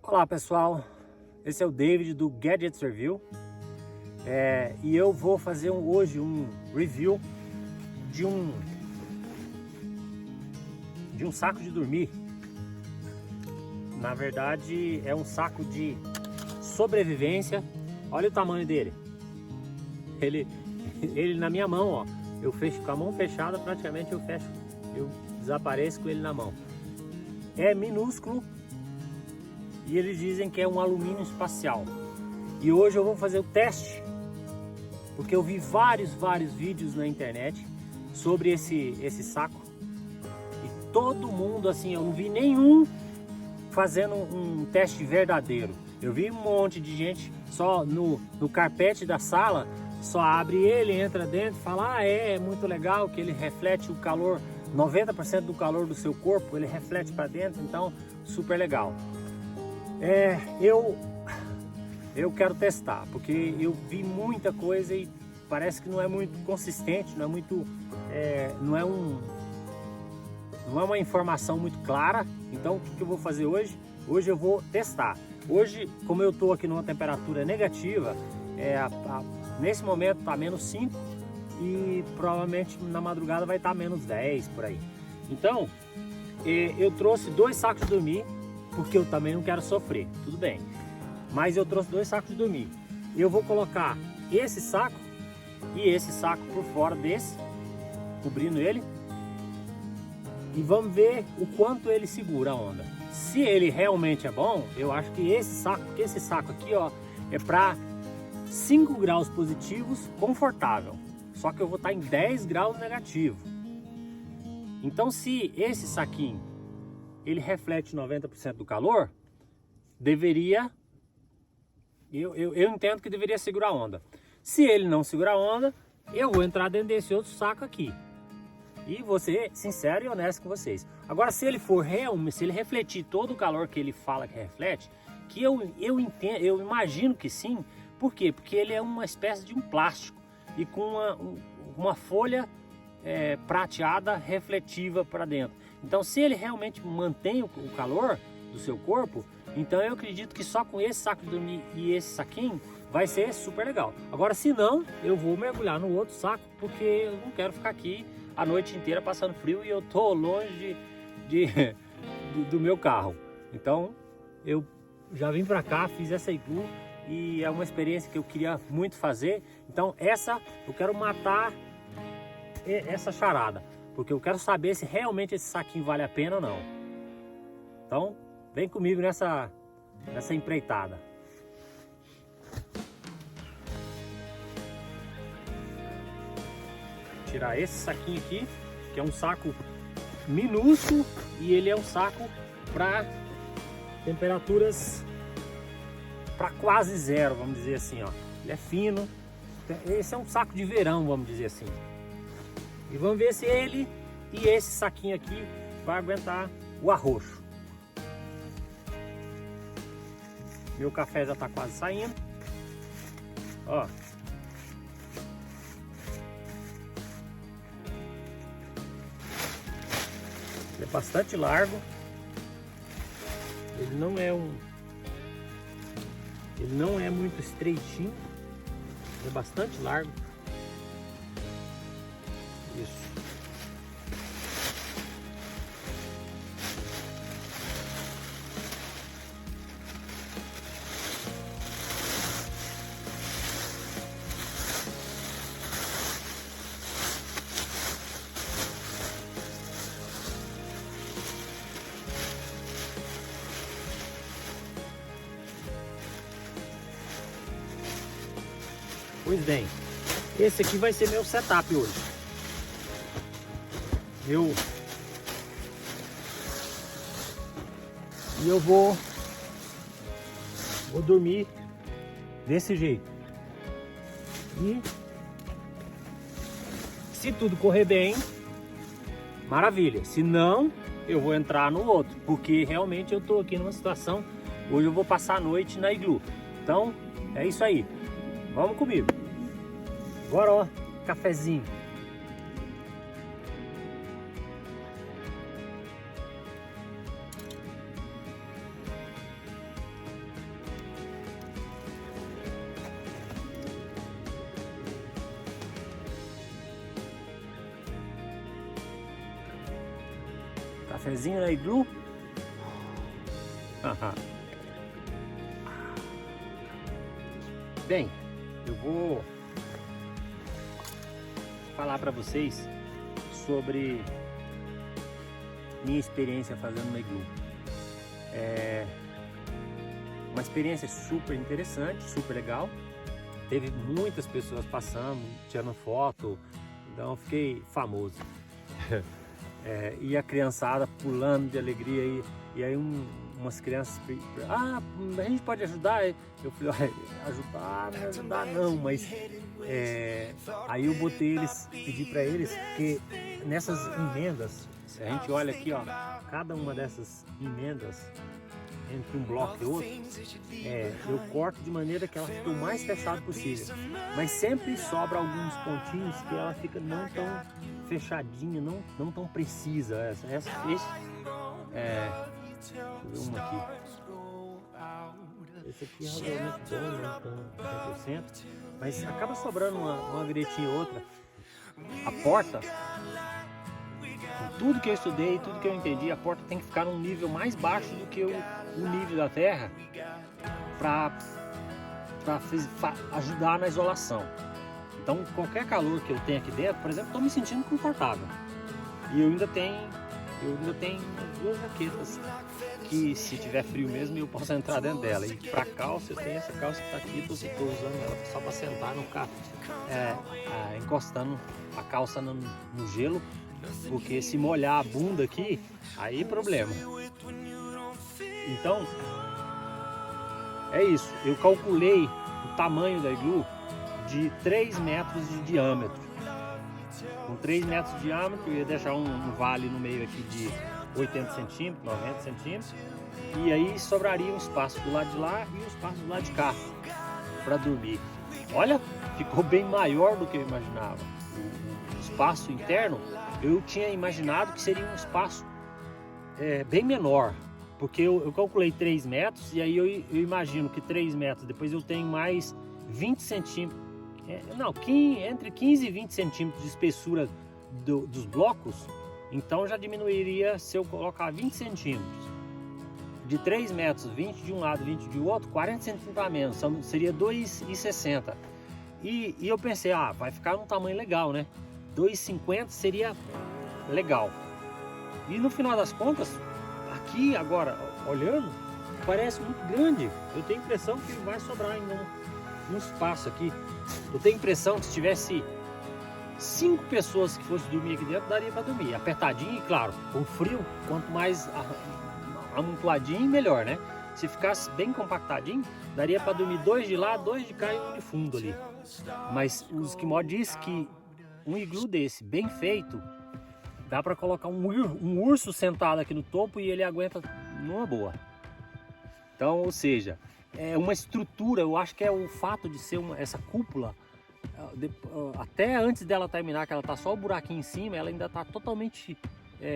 Olá pessoal, esse é o David do Gadgets Review e eu vou fazer hoje um review de um saco de dormir. Na verdade é um saco de sobrevivência. Olha o tamanho dele. Ele na minha mão, ó, eu fecho com a mão fechada, praticamente eu desapareço com ele na mão. É minúsculo. E eles dizem que é um alumínio espacial. E hoje eu vou fazer o teste, porque eu vi vários vídeos na internet sobre esse saco. E todo mundo, assim, eu não vi nenhum fazendo um teste verdadeiro. Eu vi um monte de gente só no carpete da sala, só abre ele, entra dentro e fala: é muito legal, que ele reflete o calor, 90% do calor do seu corpo, ele reflete para dentro, então super legal. Eu quero testar, porque eu vi muita coisa e parece que não é muito consistente, não é muito, não é uma informação muito clara. Então o que eu vou fazer hoje? Hoje eu vou testar. Hoje, como eu estou aqui numa temperatura negativa, nesse momento está -5 e provavelmente na madrugada vai estar -10 por aí. Então eu trouxe 2 sacos de dormir, porque eu também não quero sofrer, tudo bem. Mas eu trouxe 2 sacos de dormir. Eu vou colocar esse saco e esse saco por fora desse, cobrindo ele. E vamos ver o quanto ele segura a onda. Se ele realmente é bom, eu acho que esse saco aqui, ó, é para 5 graus positivos, confortável. Só que eu vou estar em 10 graus negativo. Então se esse saquinho ele reflete 90% do calor, deveria, eu entendo que deveria segurar a onda. Se ele não segurar a onda, eu vou entrar dentro desse outro saco aqui. E vou ser sincero e honesto com vocês. Agora, se ele for realmente, se ele refletir todo o calor que ele fala que reflete, que eu entendo, eu imagino que sim. Por quê? Porque ele é uma espécie de um plástico e com uma folha prateada refletiva para dentro. Então, se ele realmente mantém o calor do seu corpo, então eu acredito que só com esse saco de dormir e esse saquinho vai ser super legal. Agora, se não, eu vou mergulhar no outro saco, porque eu não quero ficar aqui a noite inteira passando frio e eu tô longe do meu carro. Então, eu já vim para cá, fiz essa iglu e é uma experiência que eu queria muito fazer. Então, eu quero matar essa charada, porque eu quero saber se realmente esse saquinho vale a pena ou não. Então, vem comigo nessa empreitada. Tirar esse saquinho aqui, que é um saco minúsculo e ele é um saco para temperaturas para quase zero, vamos dizer assim, ó. Ele é fino. Esse é um saco de verão, vamos dizer assim. E vamos ver se ele e esse saquinho aqui vai aguentar o arroxo. Meu café já está quase saindo. Ó. Ele é bastante largo. Ele não é muito estreitinho. É bastante largo. Isso. Pois bem, esse aqui vai ser meu setup hoje. Eu vou dormir desse jeito. E se tudo correr bem, maravilha. Se não, eu vou entrar no outro, porque realmente eu tô aqui numa situação. Hoje eu vou passar a noite na iglu. Então é isso aí. Vamos comigo. Bora, ó, cafezinho. Cafezinho na iglu? Bem, eu vou falar para vocês sobre minha experiência fazendo uma iglu. É uma experiência super interessante, super legal. Teve muitas pessoas passando, tirando foto, então eu fiquei famoso. E a criançada pulando de alegria e aí umas crianças, a gente pode ajudar? Eu falei, ajudar, não ajudar não, mas aí eu botei eles, pedi para eles que nessas emendas, se a gente olha aqui, ó, cada uma dessas emendas entre um bloco e outro, eu corto de maneira que ela fique o mais fechada possível, mas sempre sobra alguns pontinhos que ela fica não tão fechadinha, não tão precisa. Deixa eu ver uma aqui. Esse aqui é razoavelmente bom, não 100%, mas acaba sobrando uma gretinha ou outra. A porta, com tudo que eu estudei, tudo que eu entendi, a porta tem que ficar num nível mais baixo do que o nível da terra para ajudar na isolação. Então, qualquer calor que eu tenho aqui dentro, por exemplo, estou me sentindo confortável. E eu ainda tenho duas jaquetas que, se tiver frio mesmo, eu posso entrar dentro dela. E para calça, eu tenho essa calça que está aqui, estou usando ela só para sentar, não ficar encostando a calça no gelo, porque se molhar a bunda aqui, aí é problema. Então, é isso. Eu calculei o tamanho da iglu de 3 metros de diâmetro. Com 3 metros de diâmetro, eu ia deixar um vale no meio aqui de 80 centímetros, 90 centímetros. E aí sobraria um espaço do lado de lá e um espaço do lado de cá para dormir. Olha, ficou bem maior do que eu imaginava. O espaço interno, eu tinha imaginado que seria um espaço bem menor. Porque eu calculei 3 metros e aí eu imagino que 3 metros, depois eu tenho mais 20 centímetros. Entre 15 e 20 centímetros de espessura dos blocos, então já diminuiria se eu colocar 20 centímetros. De 3 metros, 20 de um lado, 20 de outro, 40 centímetros a menos, seria 2,60. E eu pensei, vai ficar num tamanho legal, né? 2,50 seria legal. E no final das contas, aqui agora, olhando, parece muito grande. Eu tenho a impressão que vai sobrar ainda um espaço aqui. Eu tenho a impressão que se tivesse 5 pessoas que fossem dormir aqui dentro, daria para dormir apertadinho. E claro, com frio, quanto mais amontoadinho, melhor, né? Se ficasse bem compactadinho, daria para dormir 2 de lá, 2 de cá e 1 de fundo ali. Mas os esquimó diz que um iglu desse, bem feito, dá para colocar um urso sentado aqui no topo e ele aguenta numa boa. Então, ou seja, é uma estrutura, eu acho que é o fato de ser essa cúpula, até antes dela terminar, que ela tá só o buraquinho em cima, ela ainda tá totalmente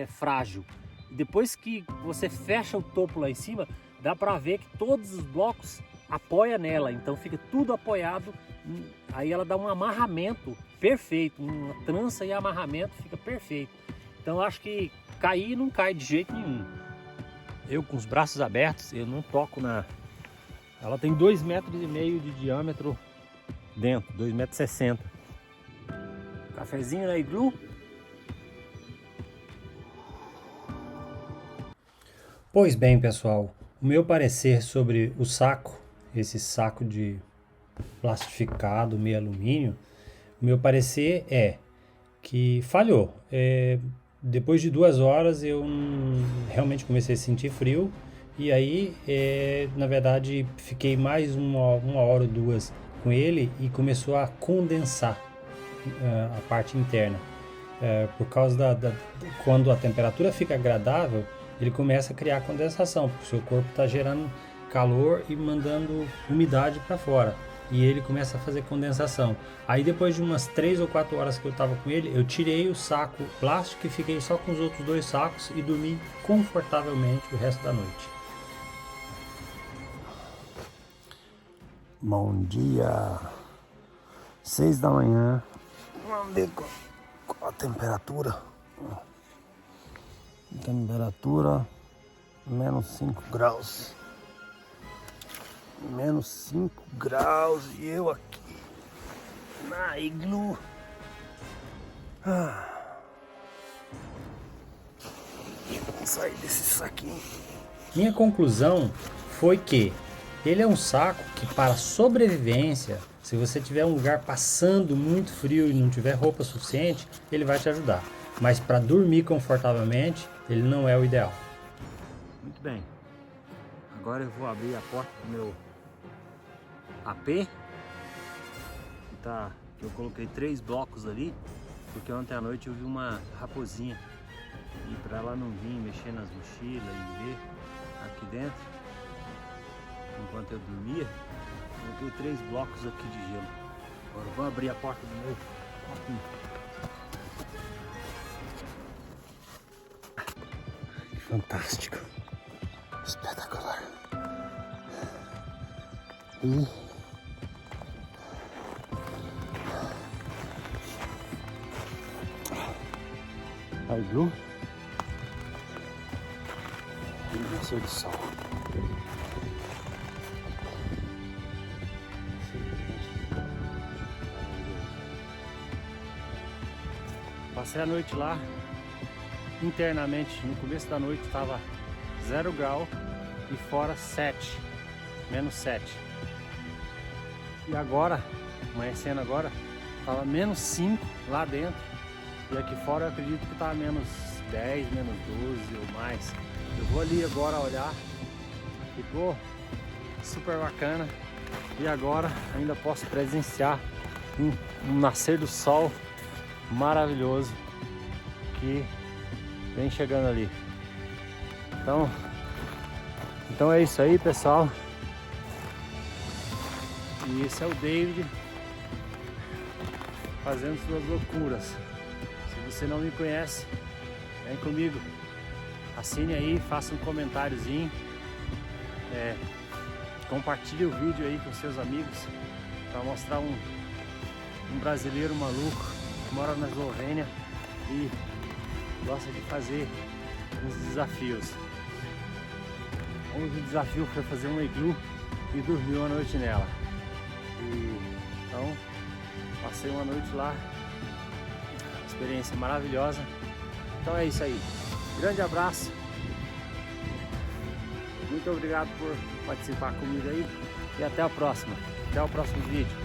frágil. Depois que você fecha o topo lá em cima, dá para ver que todos os blocos apoiam nela, então fica tudo apoiado, aí ela dá um amarramento perfeito, uma trança e amarramento fica perfeito. Então eu acho que cair não cai de jeito nenhum. Eu com os braços abertos, eu não toco na... Ela tem 2,5 metros de diâmetro dentro, 2,60 metros. Cafezinho na iglu. Pois bem, pessoal, o meu parecer sobre o saco, esse saco de plastificado, meio alumínio, o meu parecer é que falhou. Depois de 2 horas eu realmente comecei a sentir frio e aí, na verdade, fiquei mais uma hora ou 2 com ele e começou a condensar a parte interna. Por causa quando a temperatura fica agradável, ele começa a criar condensação, porque o seu corpo está gerando calor e mandando umidade para fora. E ele começa a fazer condensação. Aí depois de umas 3 ou 4 horas que eu estava com ele, eu tirei o saco plástico e fiquei só com os outros 2 sacos e dormi confortavelmente o resto da noite. Bom dia, 6 da manhã. Vamos ver qual a temperatura. Temperatura menos 5 graus. Menos 5 graus e eu aqui na iglu. Vamos sair desse saquinho. Minha conclusão foi que ele é um saco que, para sobrevivência, se você tiver um lugar passando muito frio e não tiver roupa suficiente, ele vai te ajudar. Mas para dormir confortavelmente, ele não é o ideal. Muito bem. Agora eu vou abrir a porta do meu AP. Eu coloquei 3 blocos ali, porque ontem à noite eu vi uma raposinha. E para ela não vir mexer nas mochilas e ver aqui dentro, enquanto eu dormia, eu coloquei 3 blocos aqui de gelo. Agora eu vou abrir a porta do meu quartinho. Que fantástico! Espetacular! E a iglu e o nascer do sol. Passei a noite lá. Internamente, no começo da noite estava 0 grau e fora 7, menos 7. E agora, amanhecendo agora, estava menos 5 lá dentro. E aqui fora eu acredito que está menos 10, menos 12 ou mais. Eu vou ali agora olhar. Ficou super bacana. E agora ainda posso presenciar um nascer do sol maravilhoso que vem chegando ali. Então é isso aí, pessoal. E esse é o David fazendo suas loucuras. Se você não me conhece, vem comigo. Assine aí, faça um comentáriozinho. Compartilhe o vídeo aí com seus amigos para mostrar um brasileiro maluco que mora na Eslovênia e gosta de fazer uns desafios. O desafio foi fazer um iglu e dormir uma noite nela. Então passei uma noite lá, experiência maravilhosa. Então é isso aí, grande abraço, muito obrigado por participar comigo aí e até a próxima, até o próximo vídeo.